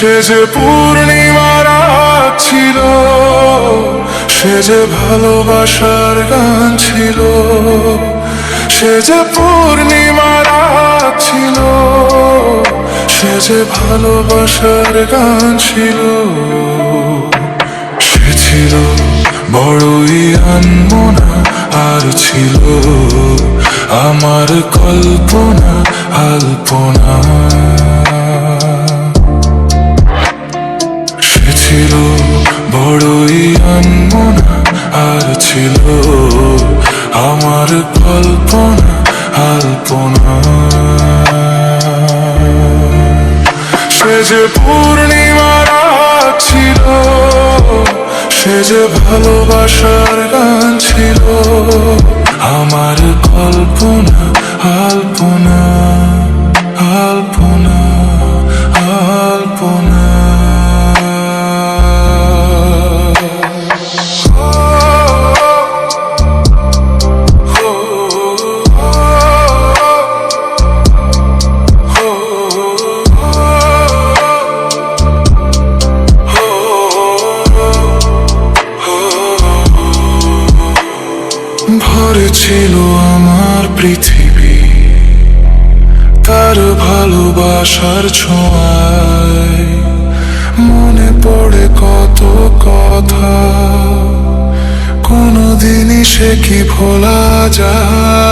সে যে পূর্ণিমা রাত ছিল, সে যে ভালোবাসার গান ছিল। সে যে পূর্ণিমা রাত ছিল, সে যে ভালোবাসার গান ছিল। সে ছিল বড়ই আনমনা, আর ছিল আমার কল্পনা আলপনা। সে ছিল বড়ই আনমনা, আর ছিল আমার কল্পনা আলপনা। সে যে পূর্ণিমা রাত ছিল, সে যে ভালোবাসার গান ছিল। আমার কল্পনা আলপনা আলপনা আলপনা। ভরে ছিল আমার পৃথিবী তার ভালোবাসার ছোঁয়ায়। মনে পড়ে কত কথা, কোনদিনই সে কি ভোলা যায়।